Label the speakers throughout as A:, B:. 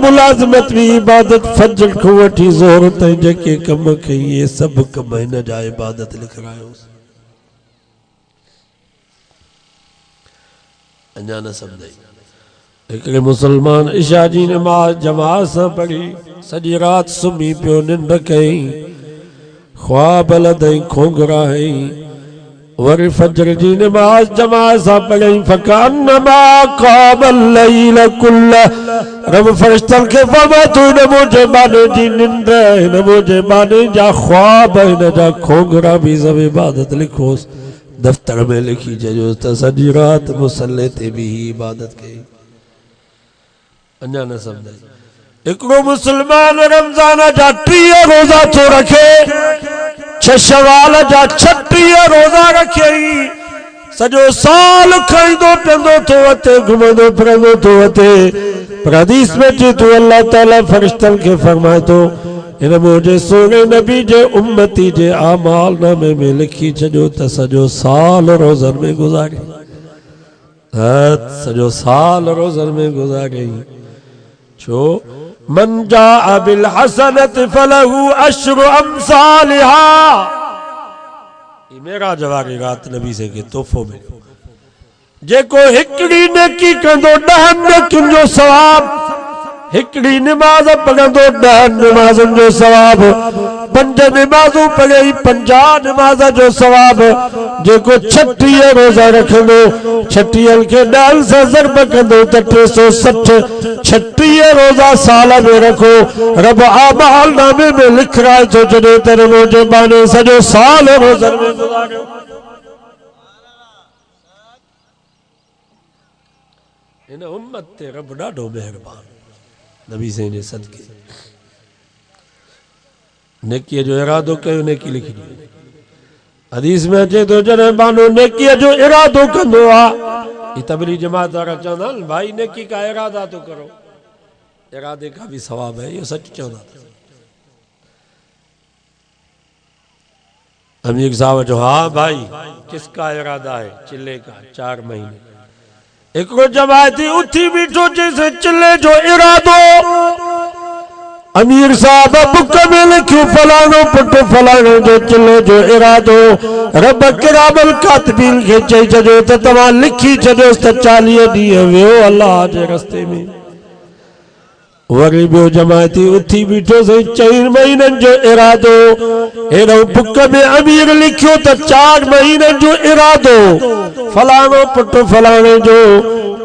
A: मुलाज़मत में इबादत फजर को वठी ज़ोहर ताईं जेके कम कई ये सब कम हिन जा इबादत लिखायोसि। अञा न सम्झई हिकिड़े मुसलमान इशा जी नमाज़ जमात सां पढ़ी सॼी राति सुम्ही पियो निंड कई ख्वाब लधई खोंगरा हई वरी फजर जी नमाज़ जमात सां पढ़ई फकान्नमा क़ाबल लैल कुल्ला रब फरिश्तन खे फरमायो तू हिन मुंहिंजे बाने जी निंड हिन मुंहिंजे बाने जा ख्वाब हिन जा खोंगरा भी सभु इबादत लिखोसि दफ्तर में लिखी चजोसि त सॼी राति मुसल्ले ते भी इबादत कई। अञा न सम्झई हिकिड़ो मुसलमान रमज़ान जा 30 रोज़ा थो रखे 6 शवाल जा 36 रोज़ा रखे सॼो साल खाईंदो पीअंदो थो अचे घुमंदो फिरंदो थो अचे पर हदीस में अचे थो अल्लाह ताला फरिश्तनि खे फरमाए थो हिन मुंहिंजे सोने नबी जे उम्मती जे आमाल नामे में लिखी छॾियो त सॼो साल रोज़नि में गुज़ारे सॼो साल रोज़नि में गुज़ारे छो मन जा बिल हसनत फलहु अश्रु अमसालिहा मेराज वारी रात नबी से के तोहफो मिलियो जेको हिकड़ी नेकी कंदो 10 नेकियुनि जो सवाब हिकड़ी नमाज पढ़ंदो 10 नमाज़ुनि जो सवाब 5 नमाज़ूं पढ़े 50 नमाज जो सवाब जेको 36 रोज़ा रखंदो 36 के 10 से ज़रब कंदो त 360 36 रोज़ा साल में रखो रब आमाल नामे में लिखराए थो जॾहिं त मुंहिंजे बाने सॼो साल रोज़नि में गुज़ारियो। हिन उम्मत ते रब ॾाढो महिरबान नबी से जे सदके नेकीअ जो इरादो कयो नेकी लिखी ॾियो। हदीस में अचे तो जॾहिं बानो नेकीअ जो इरादो कंदो आहे तबली जमात वारा चवंदा आहिनि भाई नेकी का इरादा तो करो इरादे का भी सवाब है ये सच चवंदा अमीर साहब जो हाँ भाई किसका इरादा है चिल्ले का 4 महीने हिकिड़ो जमायती उथी बीठो जैसे चिल्ले जो इरादो अमीर साहब बुक में लिखियो फलानो पुट फलानो जो चिल्ले जो इरादो रब किरामल कातिबीन खे चई छॾियो त तव्हां लिखी छॾियोसि त 40 ॾींहं वियो अल्लाह जे रस्ते में। वरी ॿियो जमायती उथी बीठो सही 4 महीननि जो इरादो हेॾो बुक में अमीर लिखियो त 4 महीननि जो इरादो फलानो पुट फलाणे जो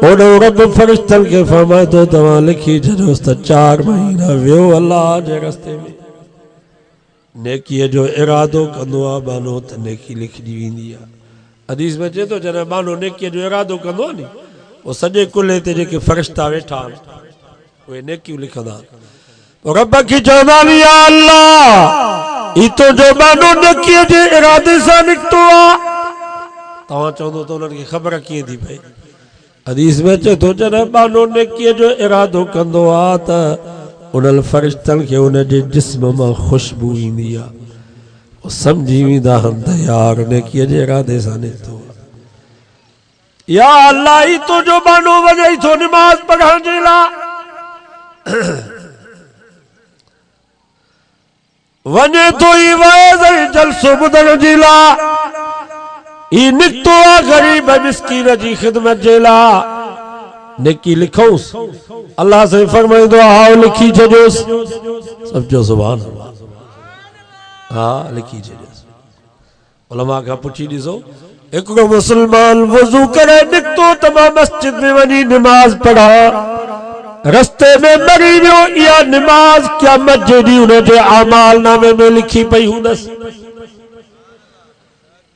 A: ओॾो रब फरिश्तनि खे फरमाए थो तव्हां लिखी छॾियोसि त 4 महीना वियो अल्लाह जे रस्ते में। नेकीअ जो इरादो कंदो आहे बानो त नेकी लिखजी वेंदी आहे। हदीस में अचे थो जॾहिं बानो नेकीअ जो इरादो कंदो आहे नी उहो सॼे कुल्हे ते जेके फरिश्ता वेठा आहिनि उहे नेकियूं लिखंदा आहिनि रब खे चवंदा आहिनि या अल्लाह ई तो जो बानो नेकीअ जे इरादे सां निकितो आहे तव्हां चवंदो त उन्हनि खे ख़बर कीअं थी पए। हदीस में अचे थो जॾहिं बानो नेकीअ जो इरादो कंदो आहे त उन्हनि फरिश्तनि खे उन जे जिस्म मां ख़ुशबू ईंदी आहे उहे सम्झी वेंदा आहिनि त यार नेकीअ जे इरादे सां निकितो या अल्लाह ई तो जो बानो वञे थो नमाज़ पढ़ण जे लाइ वञे थो ई वाइज़ जलसो ॿुधण जे लाइ ई निकितो आहे ग़रीब मिस्कीन जी ख़िदमत जे लाइ नेकी लिखोसि अल्लाह से फरमाईंदो आहे हाउ लिखी छॾियोसि सम्झो सुभान अल्लाह हा लिखी छॾियोसि। उलमा खां पुछी ॾिसो हिकिड़ो मुसलमान वज़ू करे निकितो त मां मस्जिद में वञी नमाज़ पढ़ा रस्ते में मरी वियो इहा नमाज़ क़यामत जे ॾींहुं उन जे आमाल नामे में लिखी पई हूंदसि।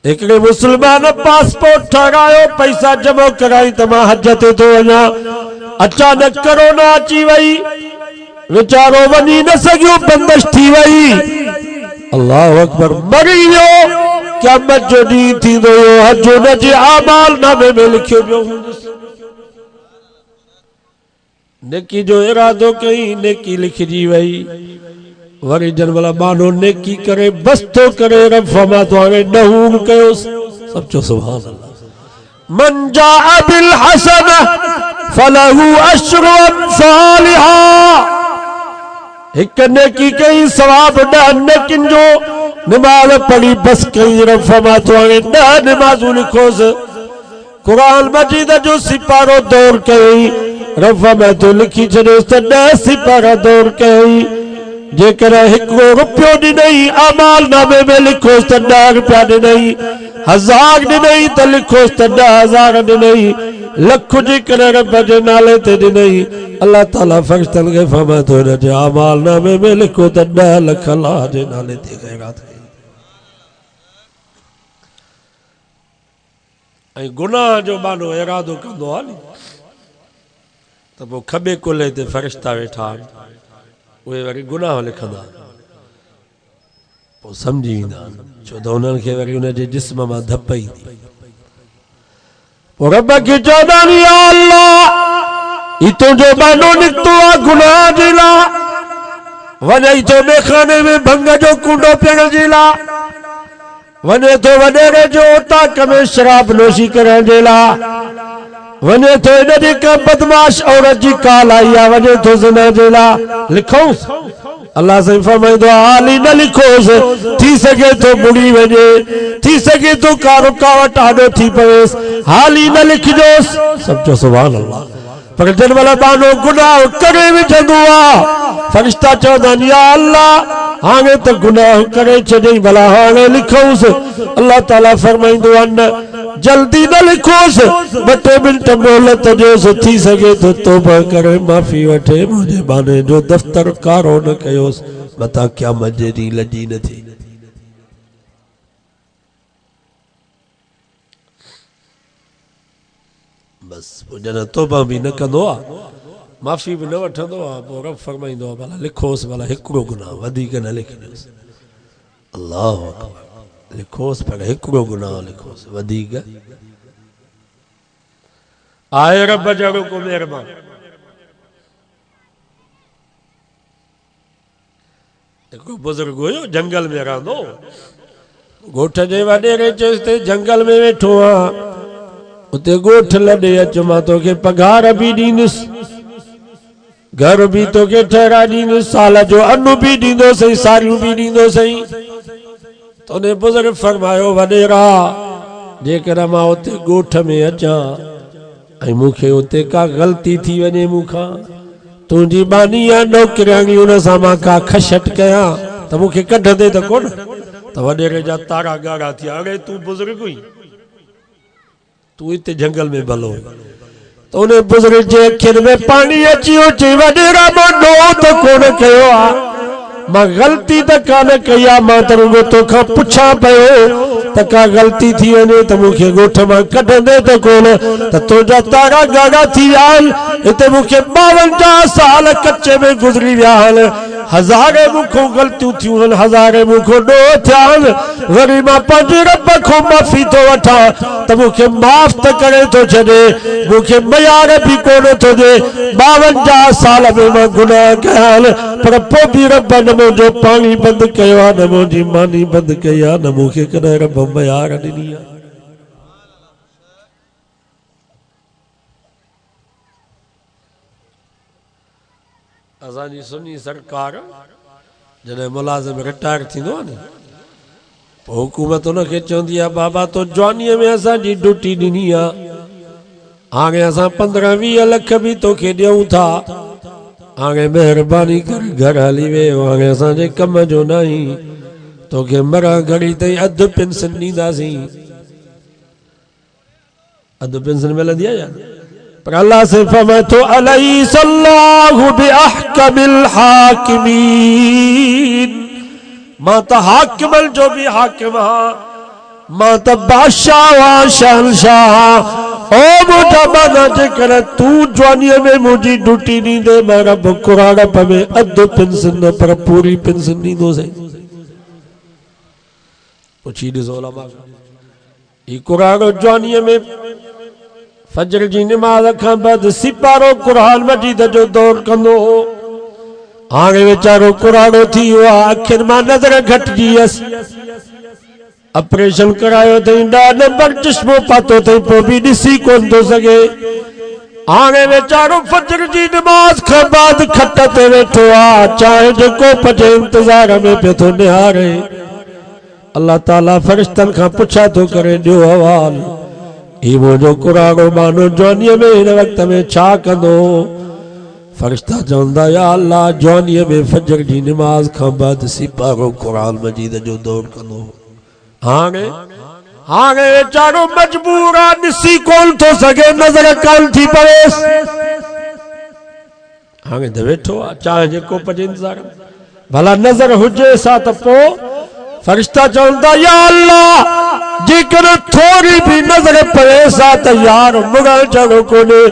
A: हिकिड़े मुसलमान पासपोर्ट ठारायो पैसा जमा कराई त मां हज ते थो वञा अचानक कोरोना अची वई वीचारो वञी न सघियो बंदिश थी वई अल्लाह अकबर मरी वियो क़यामत जो ॾींहुं थींदो हज उन जे आमाल नामे में लिखियो पियो हूंदसि। नेकी जो इरादो कई नेकी लिखजी वई वरी जनमला बानो नेकी करे बस तो करे रब फरमा तो हाणे ॾहूं कयोसि सचो सुभान अल्लाह मन जा बिल हसन फलहु अश्रु अमसालिहा एक नेकी कई सवाब ॾह नेकिन जो नमाज पढ़ी बस कई रफ़मा तो आगे 10 नमाजूं लिखोसि कुरान मजीद जो सिपारो दौर कई रफ़ा में तो लिखी छॾियोसि त 10 सिपारा दौर कई जेकर 1 रुपयो ॾिनई अमाल नामे में लिखोसि त 10 रुपया ॾिनई 1000 ॾिनई त लिखोसि त 10,000 ॾिनई लख जेकर रब जे नाले ते ॾिनई अल्लाह ताला फरिश्तनि खे फरमाए थो हिन जे अमाल नामे में लिखो त 10 लख अल्लाह जे नाले ते ख़ैरात कई ऐं गुनाह जो मानो इरादो कंदो आहे नी त पोइ खॿे कुल्हे ते फरिश्ता वेठा आहिनि उहे वरी गुनाह लिखंदा पोइ सम्झी वेंदा आहिनि छो त उन्हनि खे वरी उन जे जिस्म मां धप ईंदी पोइ रब खे चवंदा आहिनि या अल्लाह ही तुंहिंजो बानो निकितो आहे गुनाह जे लाइ वञे थो मेखाने में भंग जो कूंडो पीअण जे लाइ वञे थो वॾेरे जो ताक में शराब नोशी करण जे लाइ वञे थो इन जे का बदमाश औरत जी काल आई आहे वञे थो ज़िना जे लाइ लिखोसि अल्लाह से फरमाईंदो आहे हाल ई न लिखोसि थी सघे थो बुड़ी वञे थी सघे थो का रुकावट आॾो थी पवेसि हाल ई न लिखजोसि सभु चओ सुभान अल्लाह पर जन महिल बानो गुनाह करे विझंदो आहे फरिश्ता चवंदा आहिनि या अल्लाह हाणे त गुनाह करे छॾई भला हाणे लिखोसि अल्लाह ताला फरमाईंदो आहे न जल्दी न लिखोसि 2 मिंट मोहलत ॾियोसि थी सघे थो तौबा करे माफ़ी वठे मुंहिंजे बाने जो दफ़्तर कारो न कयोसि मथां क़यामत जे ॾींहुं लॼी न थी बस पोइ जॾहिं तौबा बि न कंदो आहे माफ़ी भी न वठंदो आहे पोइ रब फरमाईंदो आहे भला लिखोसि भला हिकिड़ो गुनाह वधीक न लिखिजोसि अल्लाहु अकबर लिखोसि पर हिकिड़ो गुनाह लिखोसि वधीक आहे रब जहिड़ो को महिरबान हिकिड़ो बुज़ुर्ग हुयो जंगल में रहंदो ॻोठ जे वॾेरे चयसि जंगल में वेठो आहे उते ॻोठ लॾे अच मां तोखे पघार बि ॾींदुसि घर भी तो के ठहरा दी साल जो अन्न भी दींदो सही सारियूं भी दींदो सही तो ने बुजुर्ग फरमायो वडेरा जेकर मां उते ॻोठ में अचां ऐं मूंखे उते का ग़लती थी वञे मूंखां तुंहिंजी बानी या नौकिराणी उन सां मां का खशट कयां त मूंखे कढंदे त कोन त वडेरे जा तारा ॻाढ़ा थिया अड़े तूं बुजुर्ग हुई तूं हिते जंगल में भलो तो उन्हें बुजुर्ग जे अखियुनि में पानी अची वियो चई वडेरा मां ॾोह त कोन कयो आहे मां ग़लती त कान कई आहे मां त रुॻो तोखां पुछां पियो त का ग़लती थी वञे त मूंखे ॻोठ मां कढंदे त कोन त तुंहिंजा तारा ॻाढ़ा थी विया आहिनि हिते मूंखे 52 साल कच्चे में गुज़री विया आहिनि हज़ारे मूंखों ग़लतियूं थियूं आहिनि हज़ारे मूंखों ॾोह थिया आहिनि वरी मां पंहिंजे रब खां माफ़ी थो वठां त मूंखे माफ़ त करे थो छॾे मूंखे मयार बि कोन थो ॾे 52 साल में मां गुनाह कया आहिनि पर पोइ बि रब न मुंहिंजो पाणी बंदि कयो आहे न मुंहिंजी मानी बंदि कई आहे न मूंखे कॾहिं रब मयार ॾिनी आहे असांजी सुन्नी सरकार जॾहिं मुलाज़िम रिटायर थींदो आहे नी पोइ हुकूमत उनखे चवंदी आहे बाबा तो जवानीअ में असांजी ड्यूटी ॾिनी आहे हाणे असां 15-20 लख बि तोखे ॾियूं था हाणे महिरबानी करे घर हली वियो हाणे असांजे कम जो न आई तोखे मरा घड़ी ताईं अधु पेंशन ॾींदासीं अधु पेंशन मिलंदी आहे यार पर अल्लाह से फरमाए तो अलैहिस्सलाहु बिअहकमिल हाकिमीन मां त हाकिमल जो भी हाकिम हां मां त बादशाह वां शहंशाह ओ मुंहिंजा माना जेकर तूं जवानीअ में मुंहिंजी ड्यूटी ॾींदे मैं रब कुरान में अधु पेंशन न पर पूरी पेंशन ॾींदोसीं पुछी ॾिसो उलमा ही कुरान जवानीअ में फजर जी नमाज खां बाद सिपारो कुरान मजीद जो दौर कंदो हो हाणे वीचारो कुरानो थी वियो आहे अखियुनि मां नज़र घटिजी वियसि ऑपरेशन करायो अथई 10 नंबर चश्मो पातो अथई पोइ बि ॾिसी कोन थो सघे हाणे वेचारो फजर जी नमाज खां बाद खट ते वेठो आ, चाहे जेको पजे इंतजार में पियो थो निहारे। अल्लाह ताला फरिश्तन खां पुछा थो करे, ॾियो हवाल, ही मुंहिंजो कुरानो मानो जवानीअ में हिन वक़्त में छा कंदो? फरिश्ता चवंदा, या अल्लाह जवानीअ में फजर जी नमाज खां बाद सिपारो कुरान मजीद जो दौर कंदो। हाणे हाणे वेचारो मजबूर आ, ॾिसी कोन थो सघे, नज़र कान थी पवेस। हाणे त वेठो आ, चाहे जेको पजे इंतजार, भला नज़र हुजे सा त पोइ फरिश्ता चवंदा, या अल्लाह जेकर थोड़ी भी नजर पवे सा त यार मुगल चढ़ो कोने,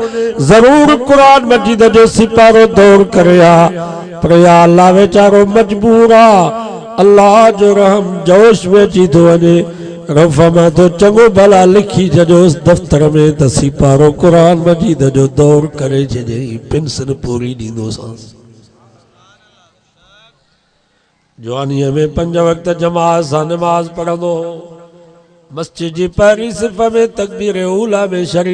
A: जरूर कुरान मजीद जो सिपारो दौर करे आ, पर या अल्लाह वेचारो मजबूर आ। अल्लाह जो रहम जोश में अची थो वञे, रफ़ मां तो चङो भला लिखी छॾियोसि दफ़्तर में त सिपारो कुरान मजीद जो दौर करे छॾियईं, पेंशन पूरी ॾींदोसांसि। जवानीअ में 5 वक्त जमात सां नमाज पढ़ंदो हो, मस्जिद जी पहिरीं सिफ़ में तकबीर ऊला में शरीक